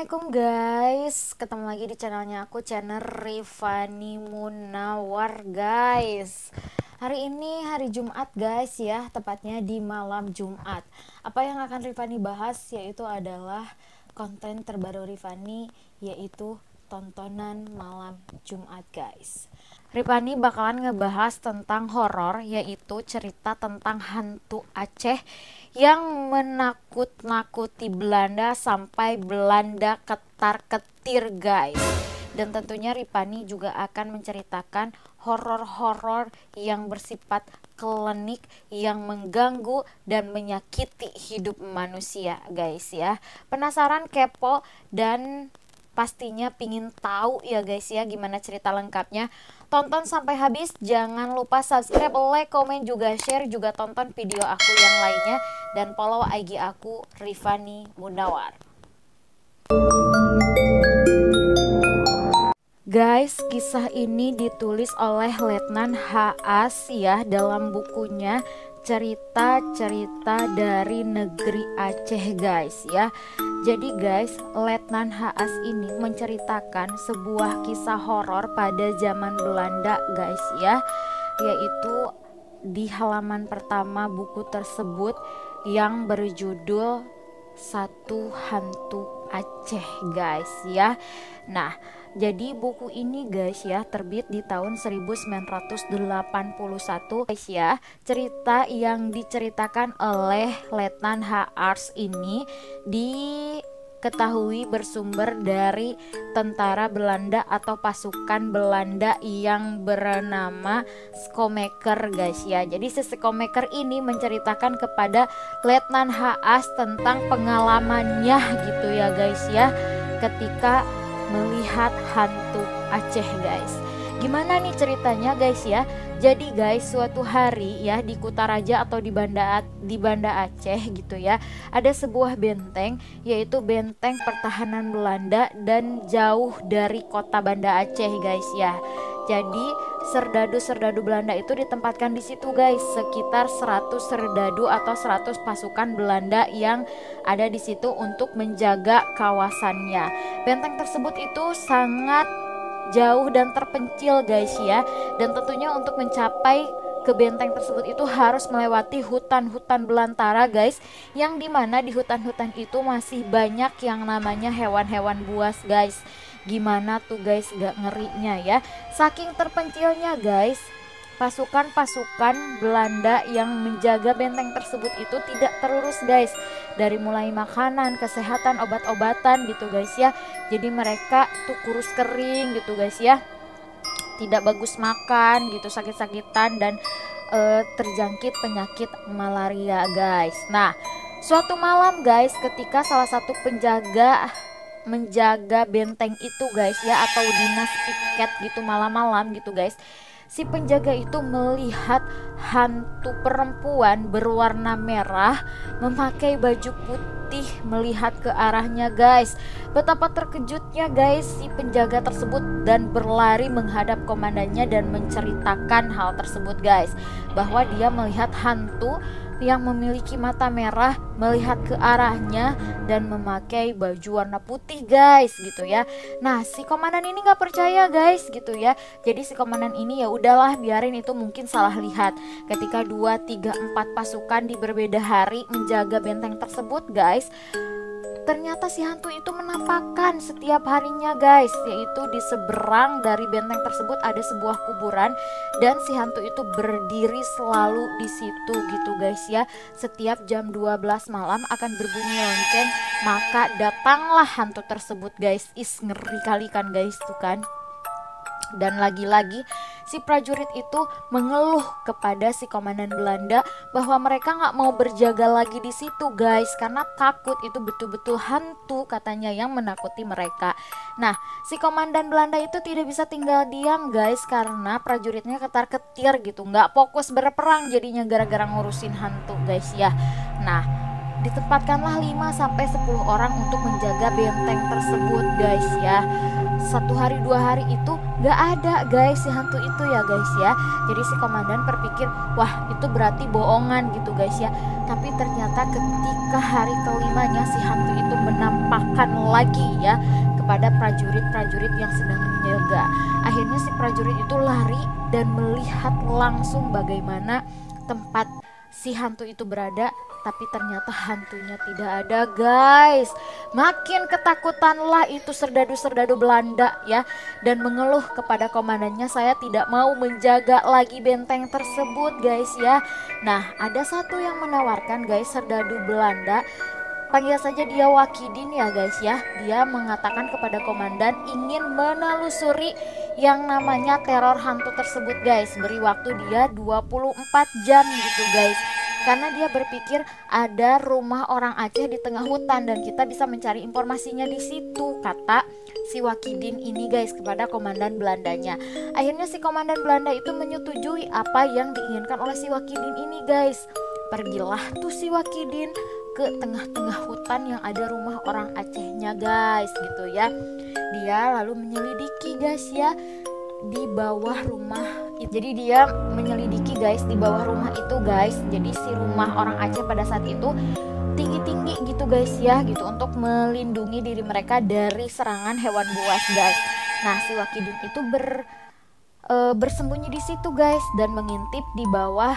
Assalamualaikum guys, ketemu lagi di channelnya aku, channel Rifani Munawar guys. Hari ini hari Jumat guys ya, tepatnya di malam Jumat. Apa yang akan Rifani bahas yaitu adalah konten terbaru Rifani, yaitu tontonan malam Jumat guys. Rifani bakalan ngebahas tentang horor, yaitu cerita tentang hantu Aceh yang menakut-nakuti Belanda sampai Belanda ketar-ketir guys. Dan tentunya Rifani juga akan menceritakan horor-horor yang bersifat klinik yang mengganggu dan menyakiti hidup manusia guys ya. Penasaran, kepo, dan pastinya pingin tahu ya guys ya gimana cerita lengkapnya? Tonton sampai habis, jangan lupa subscribe, like, komen, juga share, juga tonton video aku yang lainnya, dan follow IG aku Rifani Munawar. Guys, kisah ini ditulis oleh Letnan H.A.S ya dalam bukunya Cerita-cerita dari Negeri Aceh guys ya. Jadi guys, Letnan H.A.S ini menceritakan sebuah kisah horor pada zaman Belanda guys ya, yaitu di halaman pertama buku tersebut yang berjudul Satu Hantu Aceh guys ya. Nah, jadi buku ini guys ya terbit di tahun 1981 guys ya. Cerita yang diceritakan oleh Letnan H.A.S ini diketahui bersumber dari tentara Belanda atau pasukan Belanda yang bernama Schoenmaker guys ya. Jadi si Schoenmaker ini menceritakan kepada Letnan H.A.S tentang pengalamannya gitu ya guys ya, ketika melihat hantu Aceh guys. Gimana nih ceritanya guys ya? Jadi guys, suatu hari ya di Kutaraja atau di Banda Aceh gitu ya, ada sebuah benteng, yaitu benteng pertahanan Belanda dan jauh dari kota Banda Aceh guys ya. Jadi serdadu-serdadu Belanda itu ditempatkan di situ guys, sekitar 100 serdadu atau 100 pasukan Belanda yang ada di situ untuk menjaga kawasannya. Benteng tersebut itu sangat jauh dan terpencil guys ya, dan tentunya untuk mencapai ke benteng tersebut itu harus melewati hutan-hutan belantara guys, yang dimana di hutan-hutan itu masih banyak yang namanya hewan-hewan buas guys. Gimana tuh guys, gak ngerinya ya, saking terpencilnya guys. Pasukan-pasukan Belanda yang menjaga benteng tersebut itu tidak terurus guys, dari mulai makanan, kesehatan, obat-obatan gitu guys ya. Jadi mereka tuh kurus kering gitu guys ya, tidak bagus makan gitu, sakit-sakitan dan terjangkit penyakit malaria guys. Nah, suatu malam guys, ketika salah satu penjaga menjaga benteng itu guys ya, atau dinas piket gitu malam-malam gitu guys, si penjaga itu melihat hantu perempuan berwarna merah memakai baju putih melihat ke arahnya guys. Betapa terkejutnya guys si penjaga tersebut dan berlari menghadap komandannya dan menceritakan hal tersebut guys, bahwa dia melihat hantu yang memiliki mata merah melihat ke arahnya dan memakai baju warna putih guys gitu ya. Nah, si komandan ini nggak percaya guys gitu ya. Jadi si komandan ini ya udahlah, biarin itu mungkin salah lihat. Ketika 2, 3, 4 pasukan di berbeda hari menjaga benteng tersebut guys, ternyata si hantu itu menampakkan setiap harinya guys, yaitu di seberang dari benteng tersebut ada sebuah kuburan, dan si hantu itu berdiri selalu di situ gitu guys ya. Setiap jam 12 malam akan berbunyi lonceng, maka datanglah hantu tersebut guys. Ngeri kali kan guys tuh kan. Dan lagi-lagi si prajurit itu mengeluh kepada si komandan Belanda bahwa mereka nggak mau berjaga lagi di situ guys, karena takut itu betul-betul hantu katanya yang menakuti mereka. Nah, si komandan Belanda itu tidak bisa tinggal diam guys, karena prajuritnya ketar-ketir gitu, nggak fokus berperang jadinya gara-gara ngurusin hantu guys ya. Nah, ditempatkanlah 5-10 orang untuk menjaga benteng tersebut guys ya. 1 hari 2 hari itu gak ada guys si hantu itu ya guys ya. Jadi si komandan berpikir wah itu berarti bohongan gitu guys ya. Tapi ternyata ketika hari kelimanya si hantu itu menampakkan lagi ya kepada prajurit-prajurit yang sedang menjaga. Akhirnya si prajurit itu lari dan melihat langsung bagaimana tempat si hantu itu berada, tapi ternyata hantunya tidak ada guys. Makin ketakutanlah itu serdadu-serdadu Belanda ya, dan mengeluh kepada komandannya, saya tidak mau menjaga lagi benteng tersebut guys ya. Nah ada satu yang menawarkan guys, serdadu Belanda, panggil saja dia Wakidin ya guys ya. Dia mengatakan kepada komandan ingin menelusuri yang namanya teror hantu tersebut guys. Beri waktu dia 24 jam gitu guys. Karena dia berpikir ada rumah orang Aceh di tengah hutan dan kita bisa mencari informasinya di situ, kata si Wakidin ini guys kepada komandan Belandanya. Akhirnya si komandan Belanda itu menyetujui apa yang diinginkan oleh si Wakidin ini guys. Pergilah tuh si Wakidin ke tengah-tengah hutan yang ada rumah orang Acehnya guys gitu ya. Dia lalu menyelidiki guys ya di bawah rumah. Jadi dia menyelidiki guys di bawah rumah itu guys. Jadi si rumah orang Aceh pada saat itu tinggi-tinggi gitu guys ya, gitu untuk melindungi diri mereka dari serangan hewan buas guys. Nah si Wakidin itu bersembunyi di situ guys dan mengintip di bawah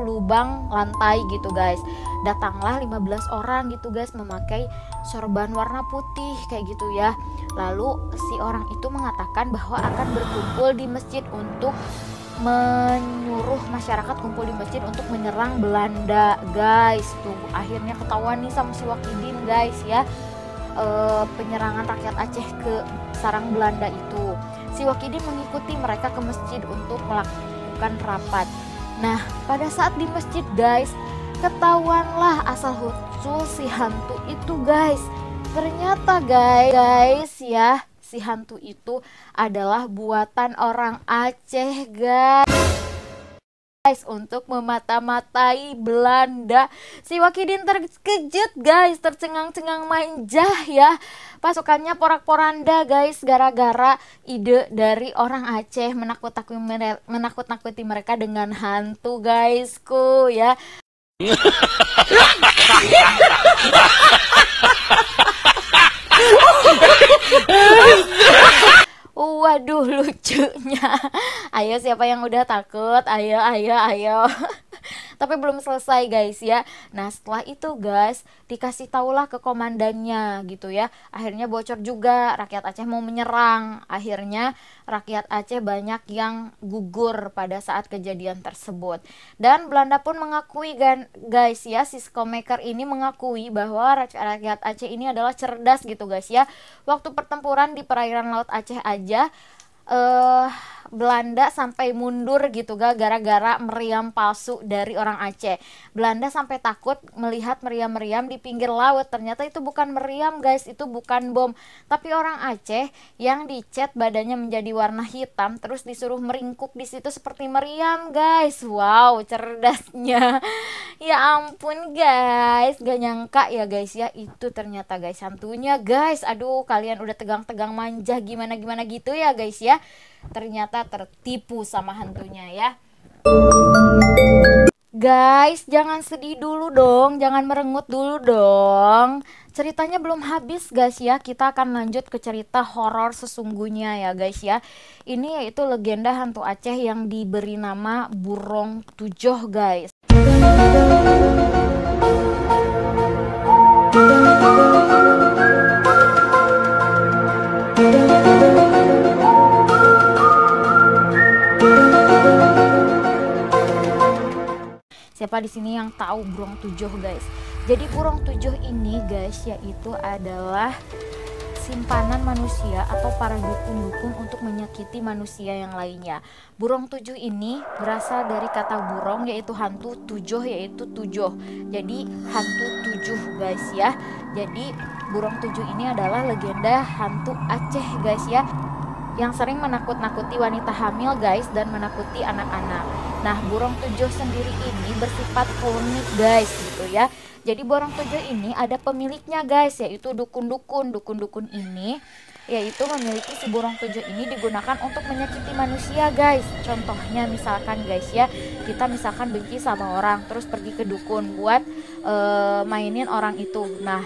lubang lantai gitu guys. Datanglah 15 orang gitu guys memakai sorban warna putih kayak gitu ya. Lalu si orang itu mengatakan bahwa akan berkumpul di masjid untuk menyuruh masyarakat kumpul di masjid untuk menyerang Belanda guys. Tuh akhirnya ketahuan nih sama si Wakidin guys ya, penyerangan rakyat Aceh ke sarang Belanda itu. Si Wakidin mengikuti mereka ke masjid untuk melakukan rapat. Nah pada saat di masjid guys, ketahuanlah asal usul si hantu itu guys. Ternyata guys ya, si hantu itu adalah buatan orang Aceh guys untuk memata-matai Belanda. Si Wakidin terkejut guys, tercengang-cengang manja ya. Pasukannya porak-poranda guys gara-gara ide dari orang Aceh menakut-nakuti mereka dengan hantu guysku ya. Waduh lucunya. Ayo siapa yang udah takut? Ayo. Tapi belum selesai guys ya. Nah setelah itu guys dikasih tahulah ke komandannya gitu ya. Akhirnya bocor juga, rakyat Aceh mau menyerang. Akhirnya rakyat Aceh banyak yang gugur pada saat kejadian tersebut. Dan Belanda pun mengakui guys ya, si Schoemaker ini mengakui bahwa rakyat Aceh ini adalah cerdas gitu guys ya. Waktu pertempuran di perairan Laut Aceh aja Belanda sampai mundur gitu gara-gara meriam palsu dari orang Aceh. Belanda sampai takut melihat meriam-meriam di pinggir laut. Ternyata itu bukan meriam guys, itu bukan bom, tapi orang Aceh yang dicat badannya menjadi warna hitam terus disuruh meringkuk di situ seperti meriam guys. Wow, cerdasnya. Ya ampun guys, gak nyangka ya guys ya, itu ternyata guys hantunya guys. Aduh, kalian udah tegang-tegang manja gimana gitu ya guys ya. Ternyata tertipu sama hantunya ya. Guys, jangan sedih dulu dong, jangan merengut dulu dong. Ceritanya belum habis guys ya. Kita akan lanjut ke cerita horor sesungguhnya ya guys ya. Ini yaitu legenda hantu Aceh yang diberi nama Burong Tujoh guys. Siapa di sini yang tahu Burong Tujoh guys? Jadi Burong Tujoh ini guys yaitu adalah simpanan manusia atau para dukun-dukun untuk menyakiti manusia yang lainnya. Burong Tujoh ini berasal dari kata burong yaitu hantu, tujoh yaitu tujuh. Jadi hantu tujuh guys ya. Jadi Burong Tujoh ini adalah legenda hantu Aceh guys ya, yang sering menakut-nakuti wanita hamil guys dan menakuti anak-anak. Nah Burong Tujoh sendiri ini bersifat unik guys gitu ya. Jadi Burong Tujoh ini ada pemiliknya guys, yaitu dukun-dukun. Dukun-dukun ini yaitu memiliki si burung tujuh ini digunakan untuk menyakiti manusia guys. Contohnya misalkan guys ya, kita misalkan benci sama orang terus pergi ke dukun buat mainin orang itu. Nah,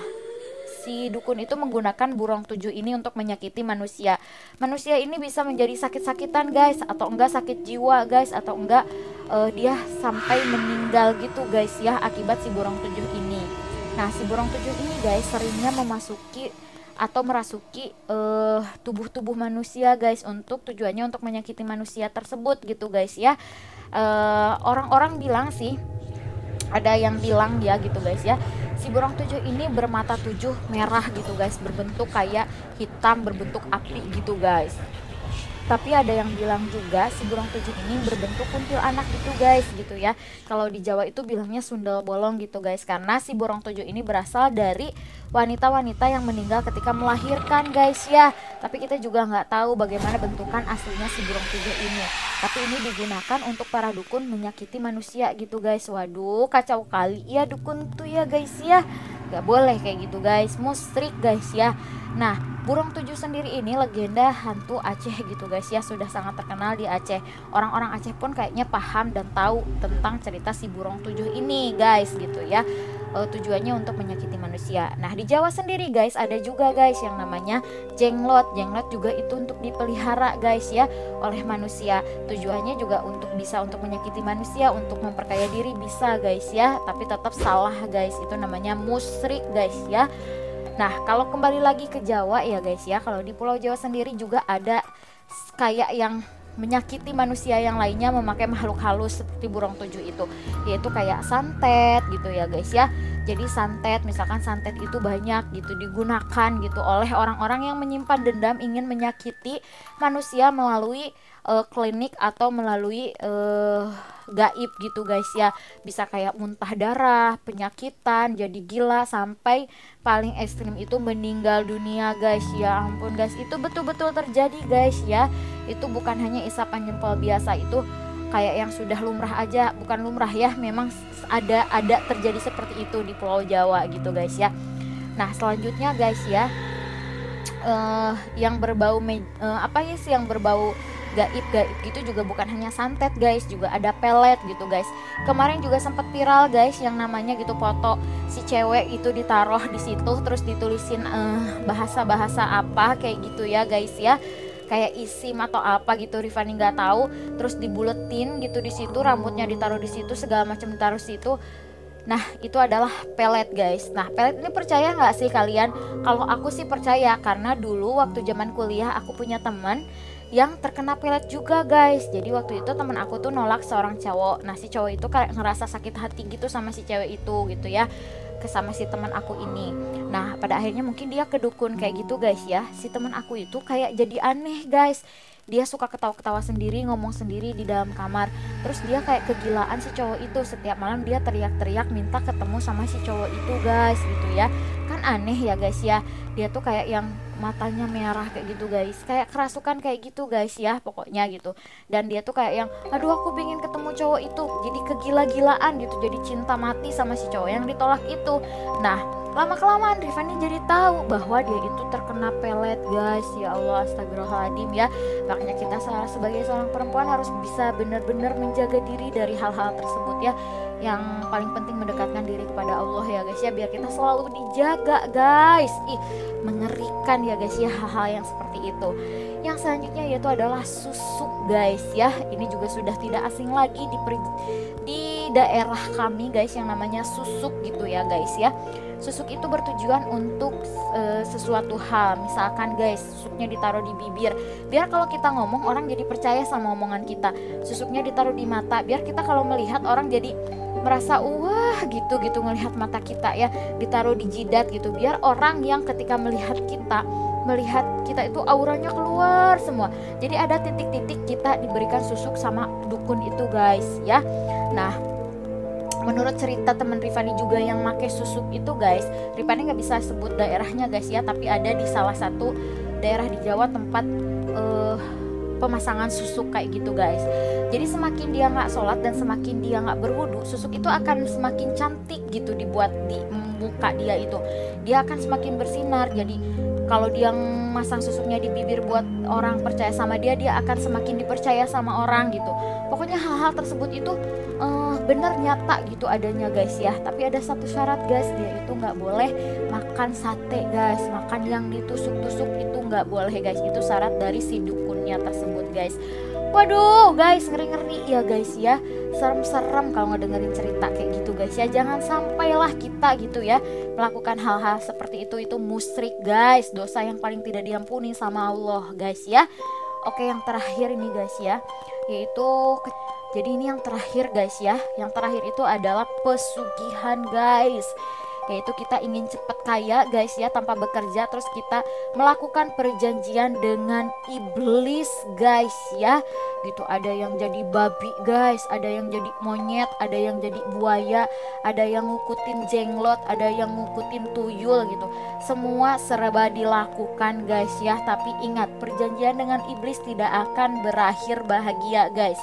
si dukun itu menggunakan burung tujuh ini untuk menyakiti manusia. Manusia ini bisa menjadi sakit-sakitan guys, atau enggak sakit jiwa guys, atau enggak dia sampai meninggal gitu guys ya, akibat si burung tujuh ini. Nah, si burung tujuh ini guys seringnya memasuki atau merasuki tubuh-tubuh manusia guys, untuk tujuannya untuk menyakiti manusia tersebut gitu guys ya. Orang-orang bilang sih, ada yang bilang ya gitu guys ya, si burung tujuh ini bermata tujuh merah gitu guys, berbentuk kayak hitam, berbentuk api gitu guys. Tapi ada yang bilang juga si burung tujuh ini berbentuk kuntilanak gitu guys gitu ya. Kalau di Jawa itu bilangnya sundel bolong gitu guys, karena si burung tujuh ini berasal dari wanita-wanita yang meninggal ketika melahirkan guys ya. Tapi kita juga nggak tahu bagaimana bentukan aslinya si burung tujuh ini. Tapi ini digunakan untuk para dukun menyakiti manusia gitu guys. Waduh, kacau kali ya dukun tuh ya guys ya. Gak boleh kayak gitu guys, musyrik guys ya. Nah, burung tujuh sendiri ini legenda hantu Aceh gitu guys ya, sudah sangat terkenal di Aceh. Orang-orang Aceh pun kayaknya paham dan tahu tentang cerita si burung tujuh ini guys gitu ya. Tujuannya untuk menyakiti manusia. Nah, di Jawa sendiri guys ada juga guys yang namanya jenglot. Jenglot juga itu untuk dipelihara guys ya oleh manusia. Tujuannya juga bisa untuk menyakiti manusia, untuk memperkaya diri bisa guys ya. Tapi tetap salah guys, itu namanya musyrik guys ya. Nah, kalau kembali lagi ke Jawa ya guys ya, kalau di Pulau Jawa sendiri juga ada kayak yang menyakiti manusia yang lainnya memakai makhluk halus seperti burung tujuh itu, yaitu kayak santet gitu ya guys ya. Jadi santet, misalkan santet itu banyak gitu digunakan gitu oleh orang-orang yang menyimpan dendam ingin menyakiti manusia melalui klinik atau melalui gaib gitu guys ya. Bisa kayak muntah darah, penyakitan, jadi gila, sampai paling ekstrim itu meninggal dunia guys. Ya ampun guys, itu betul-betul terjadi guys ya. Itu bukan hanya isapan jempol biasa, itu kayak yang sudah lumrah aja, bukan lumrah ya, memang ada terjadi seperti itu di Pulau Jawa gitu guys ya. Nah, selanjutnya guys ya, yang berbau apa ya sih, yang berbau gaib gitu juga bukan hanya santet guys, juga ada pelet gitu guys. Kemarin juga sempat viral guys yang namanya gitu, foto si cewek itu ditaruh di situ terus ditulisin bahasa-bahasa apa kayak gitu ya guys ya, kayak isim atau apa gitu, Rifani nggak tahu. Terus dibuletin gitu di situ, rambutnya ditaruh di situ, segala macam ditaruh situ. Nah, itu adalah pelet guys. Nah, pelet ini percaya nggak sih kalian? Kalau aku sih percaya, karena dulu waktu zaman kuliah aku punya teman yang terkena pelet juga guys. Jadi waktu itu teman aku tuh nolak seorang cowok. Nah, si cowok itu kayak ngerasa sakit hati gitu sama si cewek itu gitu ya, sama si teman aku ini. Nah, pada akhirnya mungkin dia ke dukun kayak gitu guys ya. Si teman aku itu kayak jadi aneh guys. Dia suka ketawa-ketawa sendiri, ngomong sendiri di dalam kamar. Terus dia kayak kegilaan si cowok itu. Setiap malam dia teriak-teriak minta ketemu sama si cowok itu guys gitu ya. Kan aneh ya guys ya. Dia tuh kayak yang matanya merah kayak gitu guys, kayak kerasukan kayak gitu guys ya pokoknya gitu. Dan dia tuh kayak yang, aduh aku pengen ketemu cowok itu, jadi kegila-gilaan gitu, jadi cinta mati sama si cowok yang ditolak itu. Nah, lama-kelamaan Rifani jadi tahu bahwa dia itu terkena pelet guys. Ya Allah, astagfirullahaladzim ya. Makanya kita sebagai seorang perempuan harus bisa benar-benar menjaga diri dari hal-hal tersebut ya. Yang paling penting mendekatkan diri kepada Allah ya guys ya, biar kita selalu dijaga guys. Mengerikan ya guys ya hal-hal yang seperti itu. Yang selanjutnya yaitu adalah susuk guys ya. Ini juga sudah tidak asing lagi di daerah kami guys, yang namanya susuk gitu ya guys ya. Susuk itu bertujuan untuk sesuatu hal. Misalkan guys, susuknya ditaruh di bibir, biar kalau kita ngomong orang jadi percaya sama omongan kita. Susuknya ditaruh di mata, biar kita kalau melihat orang jadi merasa wah gitu ngelihat mata kita ya. Ditaruh di jidat gitu, biar orang yang ketika melihat kita itu auranya keluar semua. Jadi ada titik-titik kita diberikan susuk sama dukun itu guys ya. Nah, menurut cerita teman Rifani juga yang make susuk itu guys, Rifani nggak bisa sebut daerahnya guys ya, tapi ada di salah satu daerah di Jawa tempat pemasangan susuk kayak gitu guys. Jadi semakin dia nggak sholat dan semakin dia nggak berwudu, susuk itu akan semakin cantik gitu dibuat di muka dia itu. Dia akan semakin bersinar, jadi kalau dia masang susuknya di bibir buat orang percaya sama dia, dia akan semakin dipercaya sama orang gitu. Pokoknya hal-hal tersebut itu bener nyata gitu adanya guys ya. Tapi ada satu syarat guys, dia itu nggak boleh makan sate guys, makan yang ditusuk-tusuk itu nggak boleh guys. Itu syarat dari si dukunnya tersebut guys. Waduh guys, ngeri-ngeri ya guys ya, serem-serem kalau ngedengerin cerita kayak gitu guys ya. Jangan sampailah kita gitu ya melakukan hal-hal seperti itu musyrik guys, dosa yang paling tidak diampuni sama Allah guys ya. Oke, yang terakhir ini guys ya, yaitu jadi ini yang terakhir guys ya. Yang terakhir itu adalah pesugihan guys, yaitu kita ingin cepat kaya guys ya tanpa bekerja, terus kita melakukan perjanjian dengan iblis guys ya gitu. Ada yang jadi babi guys, ada yang jadi monyet, ada yang jadi buaya, ada yang ngikutin jenglot, ada yang ngikutin tuyul gitu. Semua serba dilakukan guys ya. Tapi ingat, perjanjian dengan iblis tidak akan berakhir bahagia guys.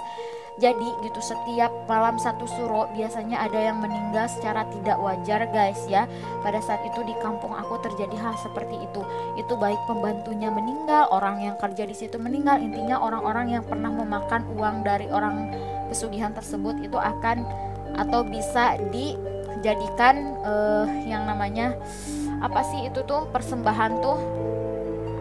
Jadi gitu, setiap malam satu suro biasanya ada yang meninggal secara tidak wajar guys ya. Pada saat itu di kampung aku terjadi hal seperti itu. Itu baik pembantunya meninggal, orang yang kerja di situ meninggal. Intinya orang-orang yang pernah memakan uang dari orang pesugihan tersebut itu akan atau bisa dijadikan yang namanya apa sih itu tuh, persembahan tuh.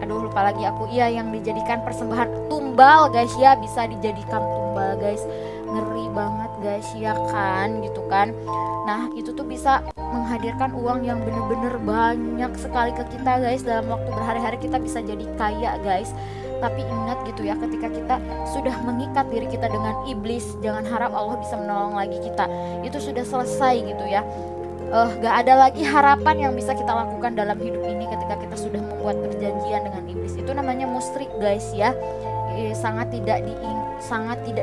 Aduh lupa lagi aku. Iya, yang dijadikan persembahan tumbal guys ya, bisa dijadikan tumbal guys. Ngeri banget guys ya kan gitu kan. Nah itu tuh bisa menghadirkan uang yang bener-bener banyak sekali ke kita guys. Dalam waktu berhari-hari kita bisa jadi kaya guys. Tapi ingat gitu ya, ketika kita sudah mengikat diri kita dengan iblis, jangan harap Allah bisa menolong lagi kita. Itu sudah selesai gitu ya. Gak ada lagi harapan yang bisa kita lakukan dalam hidup ini ketika kita sudah membuat perjanjian dengan iblis. Itu namanya musyrik guys ya. Sangat tidak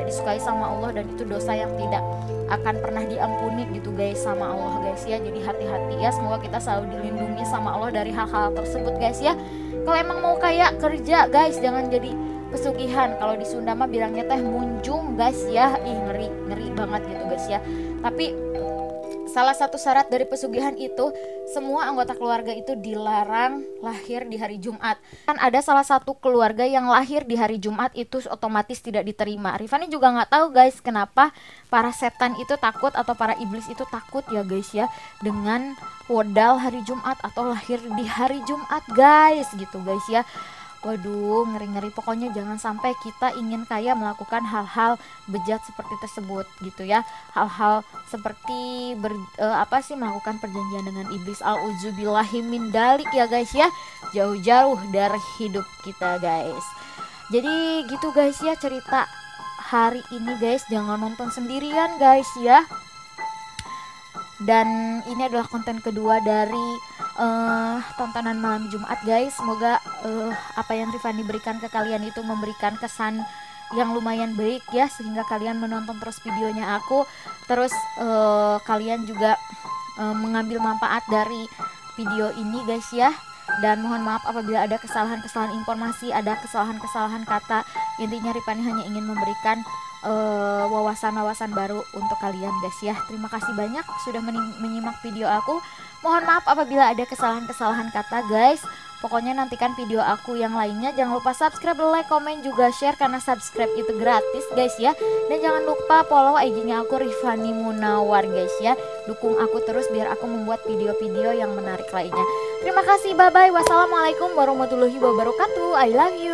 disukai sama Allah, dan itu dosa yang tidak akan pernah diampuni gitu guys sama Allah guys ya. Jadi hati-hati ya, semoga kita selalu dilindungi sama Allah dari hal-hal tersebut guys ya. Kalau emang mau kaya, kerja guys, jangan jadi pesugihan. Kalau di Sunda mah bilangnya teh munjung guys ya. Ngeri banget gitu guys ya. Tapi salah satu syarat dari pesugihan itu, semua anggota keluarga itu dilarang lahir di hari Jumat. Kan ada salah satu keluarga yang lahir di hari Jumat itu otomatis tidak diterima. Rifani juga nggak tahu guys kenapa para setan itu takut atau para iblis itu takut ya guys ya dengan modal hari Jumat atau lahir di hari Jumat guys gitu guys ya. Waduh, ngeri-ngeri. Pokoknya jangan sampai kita ingin kaya melakukan hal-hal bejat seperti tersebut gitu ya. Hal-hal seperti melakukan perjanjian dengan iblis. Auzubillahi min dalik ya guys ya. Jauh-jauh dari hidup kita guys. Jadi gitu guys ya cerita hari ini guys. Jangan nonton sendirian guys ya. Dan ini adalah konten kedua dari tontonan malam Jumat guys. Semoga apa yang Rifani berikan ke kalian itu memberikan kesan yang lumayan baik ya, sehingga kalian menonton terus videonya aku. Terus kalian juga mengambil manfaat dari video ini guys ya. Dan mohon maaf apabila ada kesalahan-kesalahan informasi, ada kesalahan-kesalahan kata. Intinya Rifani hanya ingin memberikan wawasan-wawasan baru untuk kalian guys ya. Terima kasih banyak sudah menyimak video aku. Mohon maaf apabila ada kesalahan-kesalahan kata guys. Pokoknya nantikan video aku yang lainnya. Jangan lupa subscribe, like, komen, juga share, karena subscribe itu gratis guys ya. Dan jangan lupa follow IG-nya aku, Rifani Munawar guys ya. Dukung aku terus biar aku membuat video-video yang menarik lainnya. Terima kasih, bye-bye. Wassalamualaikum warahmatullahi wabarakatuh. I love you.